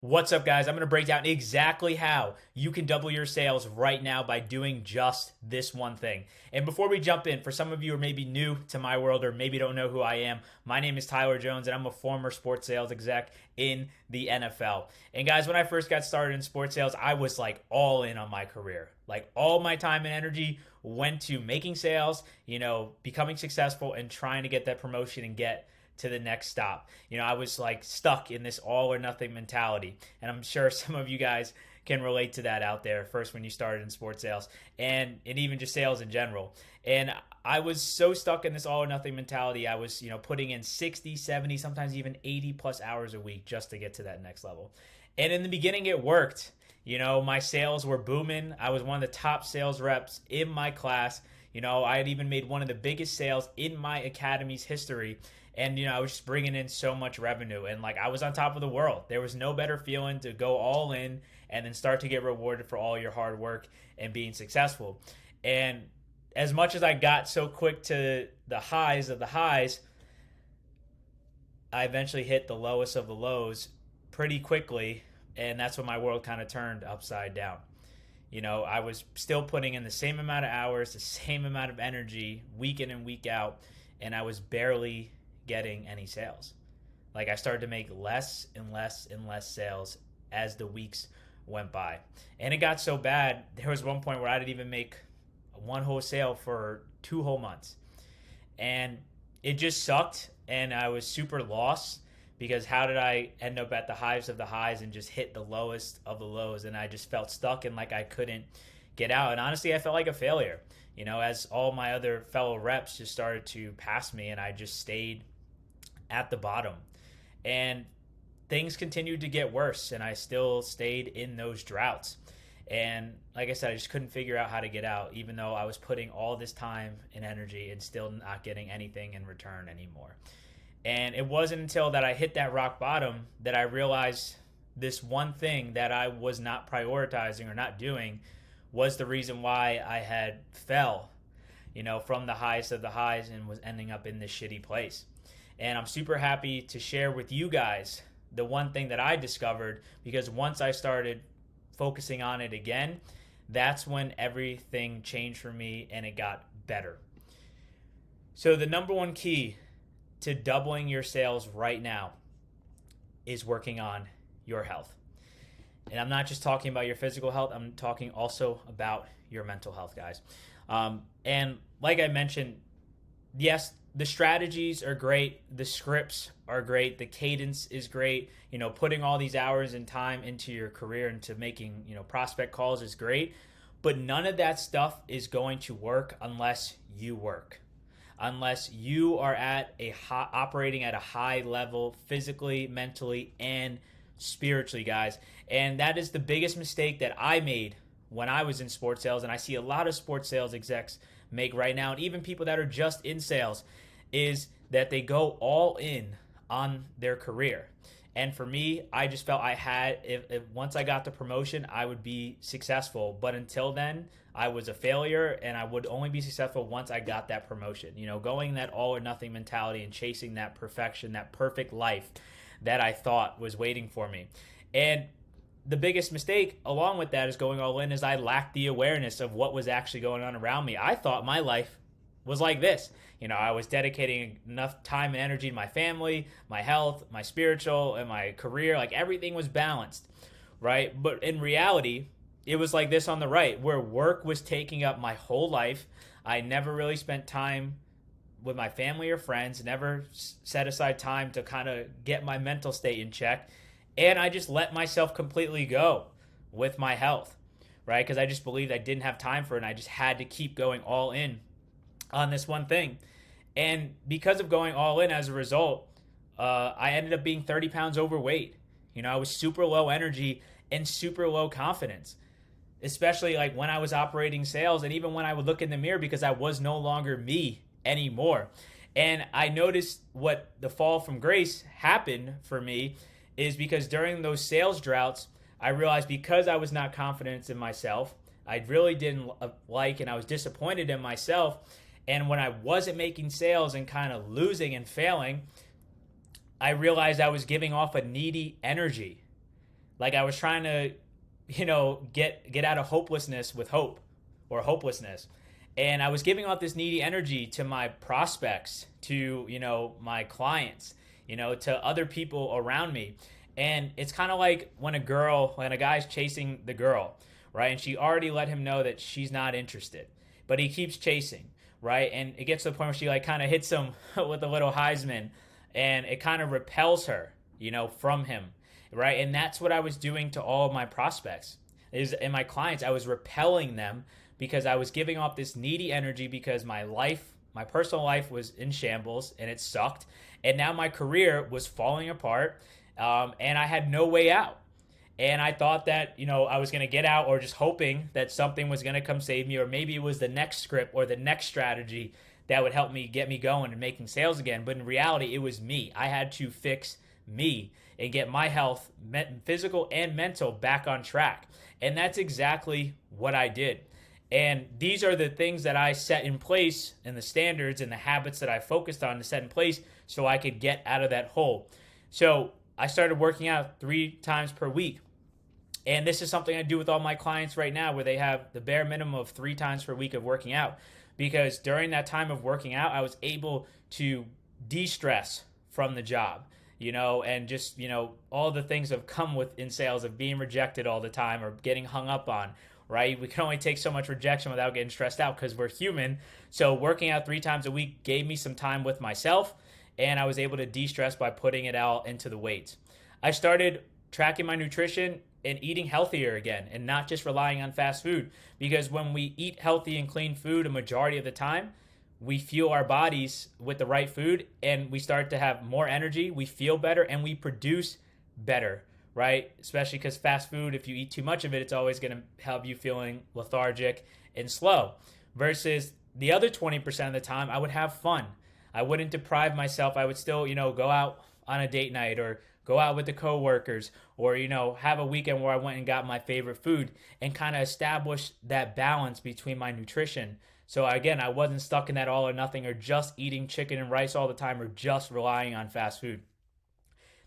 What's up, guys? I'm going to break down exactly how you can double your sales right now by doing just this one thing. And before we jump in, for some of you who are maybe new to my world or maybe don't know who I am, my name is Tyler Jones and I'm a former sports sales exec in the NFL. And guys, when I first got started in sports sales, I was like all in on my career. Like all my time and energy went to making sales, becoming successful and trying to get that promotion and get to the next stop. I was like stuck in this all or nothing mentality. And I'm sure some of you guys can relate to that out there first when you started in sports sales and even just sales in general. And I was so stuck in this all or nothing mentality. I was, putting in 60, 70, sometimes even 80 plus hours a week just to get to that next level. And in the beginning, it worked. My sales were booming. I was one of the top sales reps in my class. I had even made one of the biggest sales in my academy's history. And, I was just bringing in so much revenue. And, like, I was on top of the world. There was no better feeling to go all in and then start to get rewarded for all your hard work and being successful. And as much as I got so quick to the highs of the highs, I eventually hit the lowest of the lows pretty quickly. And that's when my world kind of turned upside down. I was still putting in the same amount of hours, the same amount of energy week in and week out, and I was barely getting any sales. Like I started to make less and less and less sales as the weeks went by. And it got so bad, there was one point where I didn't even make one whole sale for 2 whole months. And it just sucked and I was super lost because how did I end up at the highs of the highs and just hit the lowest of the lows, and I just felt stuck and like I couldn't get out. And honestly, I felt like a failure, as all my other fellow reps just started to pass me and I just stayed at the bottom. And things continued to get worse and I still stayed in those droughts. And like I said, I just couldn't figure out how to get out, even though I was putting all this time and energy and still not getting anything in return anymore. And it wasn't until that I hit that rock bottom that I realized this one thing that I was not prioritizing or not doing was the reason why I had fell, from the highest of the highs and was ending up in this shitty place. And I'm super happy to share with you guys the one thing that I discovered, because once I started focusing on it again, that's when everything changed for me and it got better. So the number one key to doubling your sales right now is working on your health. And I'm not just talking about your physical health, I'm talking also about your mental health, guys. And like I mentioned, yes, the strategies are great, the scripts are great, the cadence is great. Putting all these hours and time into your career, into making, prospect calls is great. But none of that stuff is going to work unless you work. Unless you are operating at a high level physically, mentally, and spiritually, guys. And that is the biggest mistake that I made when I was in sports sales, and I see a lot of sports sales execs make right now, and even people that are just in sales, is that they go all in on their career. And for me, I just felt I had, if once I got the promotion, I would be successful. But until then, I was a failure, and I would only be successful once I got that promotion. Going that all or nothing mentality and chasing that perfection, that perfect life that I thought was waiting for me. And the biggest mistake along with that is going all in is I lacked the awareness of what was actually going on around me. I thought my life was like this. I was dedicating enough time and energy to my family, my health, my spiritual, and my career. Like everything was balanced, right? But in reality, it was like this on the right, where work was taking up my whole life. I never really spent time with my family or friends, never set aside time to kind of get my mental state in check. And I just let myself completely go with my health, right? Because I just believed I didn't have time for it and I just had to keep going all in on this one thing. And because of going all in as a result, I ended up being 30 pounds overweight. I was super low energy and super low confidence, especially like when I was operating sales and even when I would look in the mirror, because I was no longer me anymore. And I noticed what the fall from grace happened for me is because during those sales droughts, I realized because I was not confident in myself, I really didn't like and I was disappointed in myself. And when I wasn't making sales and kind of losing and failing, I realized I was giving off a needy energy. like I was trying to, get out of hopelessness with hope, or hopelessness. And I was giving off this needy energy to my prospects, to, my clients, to other people around me. And it's kind of like when a guy's chasing the girl, right? And she already let him know that she's not interested, but he keeps chasing, right? And it gets to the point where she like kind of hits him with a little Heisman, and it kind of repels her, from him, right? And that's what I was doing to all of my prospects is and my clients. I was repelling them because I was giving off this needy energy because my personal life was in shambles and it sucked. And now my career was falling apart, and I had no way out. And I thought that, I was going to get out, or just hoping that something was going to come save me, or maybe it was the next script or the next strategy that would help me get me going and making sales again. But in reality, it was me. I had to fix me and get my health, physical and mental, back on track. And that's exactly what I did. And these are the things that I set in place, and the standards and the habits that I focused on to set in place so I could get out of that hole. So I started working out 3 times per week. And this is something I do with all my clients right now, where they have the bare minimum of 3 times per week of working out. Because during that time of working out, I was able to de-stress from the job, and just, all the things that have come with in sales of being rejected all the time or getting hung up on, right? We can only take so much rejection without getting stressed out because we're human. So working out 3 times a week gave me some time with myself, and I was able to de-stress by putting it out into the weights. I started tracking my nutrition and eating healthier again, and not just relying on fast food, because when we eat healthy and clean food a majority of the time, we fuel our bodies with the right food, and we start to have more energy, we feel better, and we produce better, right? Especially because fast food, if you eat too much of it, it's always going to have you feeling lethargic and slow. Versus the other 20% of the time, I would have fun. I wouldn't deprive myself. I would still, go out on a date night, or go out with the coworkers, or, have a weekend where I went and got my favorite food, and kind of establish that balance between my nutrition. So again, I wasn't stuck in that all or nothing, or just eating chicken and rice all the time, or just relying on fast food.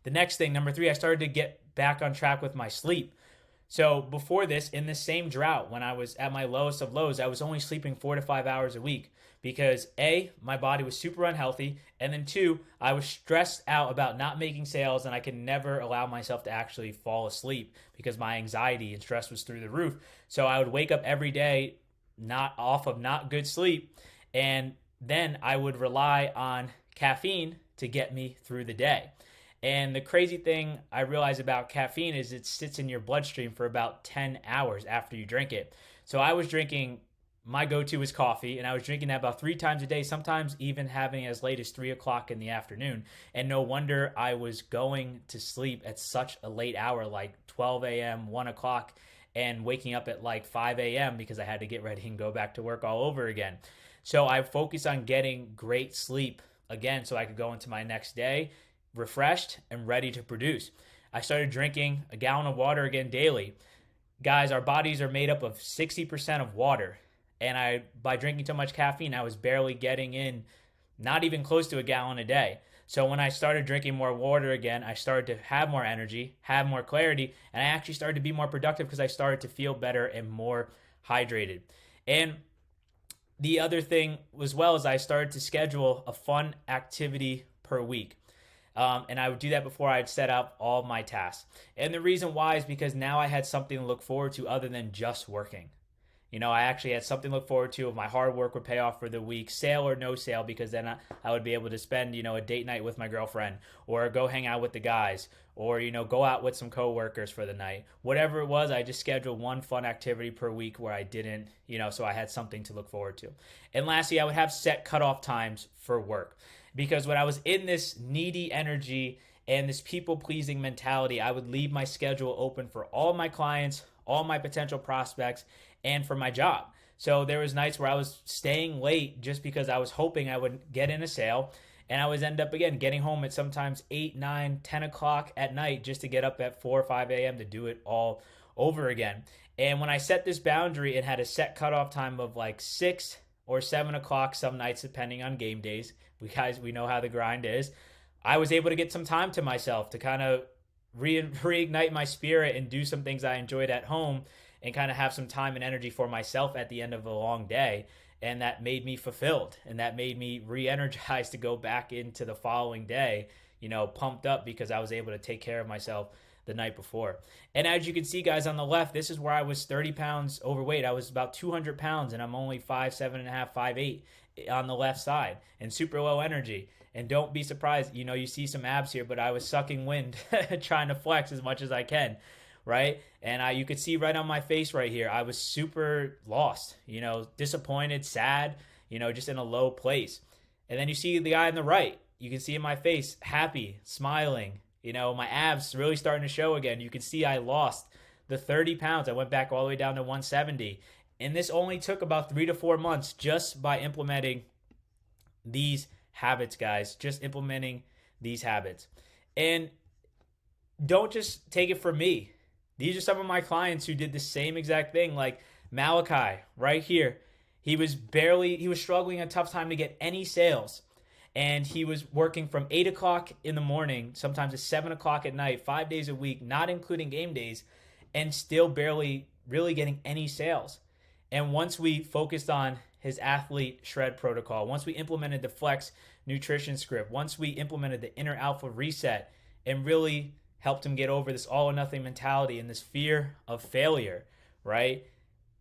The next thing, number 3, I started to get back on track with my sleep. So before this, in this same drought, when I was at my lowest of lows, I was only sleeping 4 to 5 hours a week because A, my body was super unhealthy, and then 2, I was stressed out about not making sales, and I could never allow myself to actually fall asleep because my anxiety and stress was through the roof. So I would wake up every day not good sleep, and then I would rely on caffeine to get me through the day. And the crazy thing I realized about caffeine is it sits in your bloodstream for about 10 hours after you drink it. So I was drinking, my go-to was coffee, and I was drinking that about 3 times a day, sometimes even having as late as 3 o'clock in the afternoon. And no wonder I was going to sleep at such a late hour, like 12 a.m., 1 o'clock, and waking up at like 5 a.m. because I had to get ready and go back to work all over again. So I focused on getting great sleep again so I could go into my next day refreshed and ready to produce. I started drinking a gallon of water again daily. Guys, our bodies are made up of 60% of water. And by drinking too much caffeine, I was barely getting in, not even close to a gallon a day. So when I started drinking more water again, I started to have more energy, have more clarity, and I actually started to be more productive because I started to feel better and more hydrated. And the other thing as well is I started to schedule a fun activity per week. And I would do that before I'd set up all my tasks. And the reason why is because now I had something to look forward to other than just working. I actually had something to look forward to. If my hard work would pay off for the week, sale or no sale, because then I would be able to spend, a date night with my girlfriend, or go hang out with the guys, or, go out with some coworkers for the night. Whatever it was, I just scheduled one fun activity per week where I didn't, so I had something to look forward to. And lastly, I would have set cutoff times for work. Because when I was in this needy energy and this people-pleasing mentality, I would leave my schedule open for all my clients, all my potential prospects, and for my job. So there was nights where I was staying late just because I was hoping I would get in a sale, and I would end up, again, getting home at sometimes 8, 9, 10 o'clock at night just to get up at 4 or 5 a.m. to do it all over again. And when I set this boundary, it had a set cutoff time of like 6 or 7 o'clock some nights, depending on game days. We know how the grind is. I was able to get some time to myself to kind of reignite my spirit and do some things I enjoyed at home and kind of have some time and energy for myself at the end of a long day. And that made me fulfilled, and that made me re-energized to go back into the following day, pumped up because I was able to take care of myself the night before. And as you can see, guys, on the left, this is where I was 30 pounds overweight. I was about 200 pounds, and I'm only 5'7.5", 5'8" on the left side, and super low energy. And don't be surprised, you see some abs here, but I was sucking wind trying to flex as much as I can, right? And you could see right on my face right here, I was super lost, disappointed, sad, just in a low place. And then you see the guy on the right, you can see in my face, happy, smiling, my abs really starting to show again. You can see I lost the 30 pounds. I went back all the way down to 170. And this only took about 3 to 4 months just by implementing these habits, guys, just implementing these habits. And don't just take it from me. These are some of my clients who did the same exact thing, like Malachi right here. He was struggling a tough time to get any sales. And he was working from 8 o'clock in the morning, sometimes at 7 o'clock at night, 5 days a week, not including game days, and still barely really getting any sales. And once we focused on his athlete shred protocol, once we implemented the flex nutrition script, once we implemented the inner alpha reset and really helped him get over this all or nothing mentality and this fear of failure, right?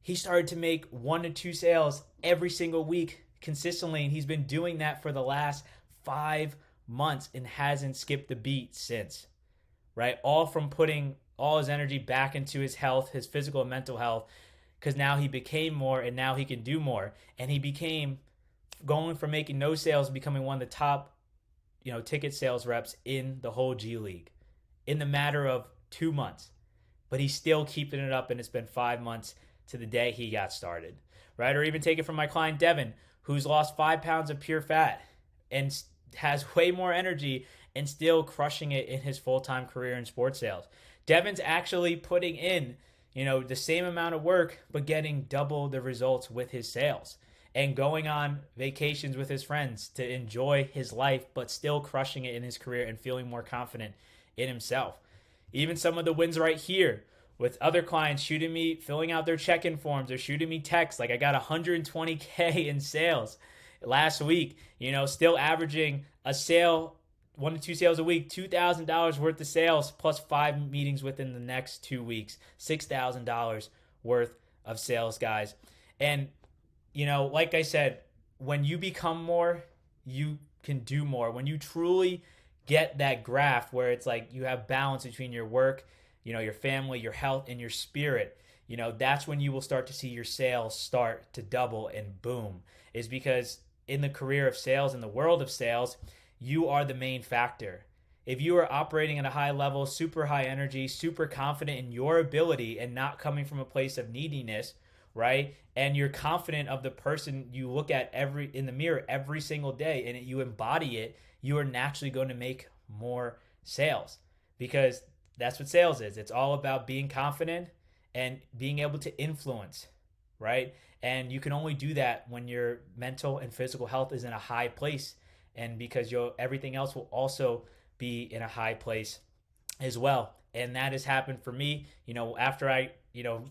He started to make 1 to 2 sales every single week consistently, and he's been doing that for the last 5 months and hasn't skipped a beat since, right? All from putting all his energy back into his health, his physical and mental health, because now he became more and now he can do more. And he became going from making no sales and becoming one of the top, ticket sales reps in the whole G League in the matter of 2 months. But he's still keeping it up, and it's been 5 months to the day he got started, right? Or even take it from my client Devin, who's lost 5 pounds of pure fat and has way more energy and still crushing it in his full-time career in sports sales. Devin's actually putting in, the same amount of work, but getting double the results with his sales and going on vacations with his friends to enjoy his life, but still crushing it in his career and feeling more confident in himself. Even some of the wins right here with other clients shooting me, filling out their check-in forms or shooting me texts. Like I got 120K in sales last week, still averaging a sale, 1 to 2 sales a week, $2,000 worth of sales plus 5 meetings within the next 2 weeks, $6,000 worth of sales, guys. And, like I said, when you become more, you can do more. When you truly get that graph where it's like you have balance between your work, your family, your health, and your spirit, that's when you will start to see your sales start to double and boom. Is because in the career of sales, in the world of sales, you are the main factor. If you are operating at a high level, super high energy, super confident in your ability and not coming from a place of neediness, right? And you're confident of the person you look at in the mirror every single day and you embody it, you are naturally going to make more sales, because that's what sales is. It's all about being confident and being able to influence, right? And you can only do that when your mental and physical health is in a high place, and because everything else will also be in a high place as well. And that has happened for me. After I,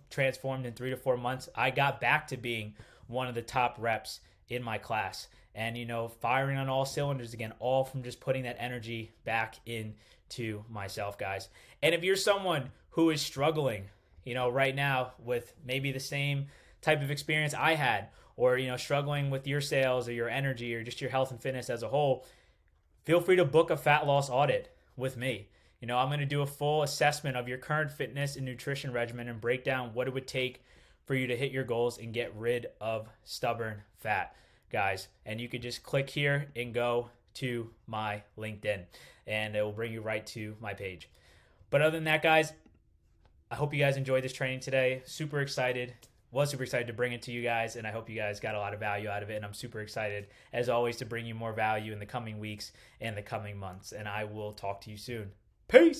transformed in 3 to 4 months, I got back to being one of the top reps in my class and, firing on all cylinders again, all from just putting that energy back into myself, guys. And if you're someone who is struggling, right now with maybe the same type of experience I had, or, struggling with your sales or your energy or just your health and fitness as a whole, feel free to book a fat loss audit with me. I'm going to do a full assessment of your current fitness and nutrition regimen and break down what it would take for you to hit your goals and get rid of stubborn fat, guys. And you could just click here and go to my LinkedIn, and it will bring you right to my page. But other than that, guys, I hope you guys enjoyed this training today. Was super excited to bring it to you guys, and I hope you guys got a lot of value out of it. And I'm super excited, as always, to bring you more value in the coming weeks and the coming months. And I will talk to you soon. Peace!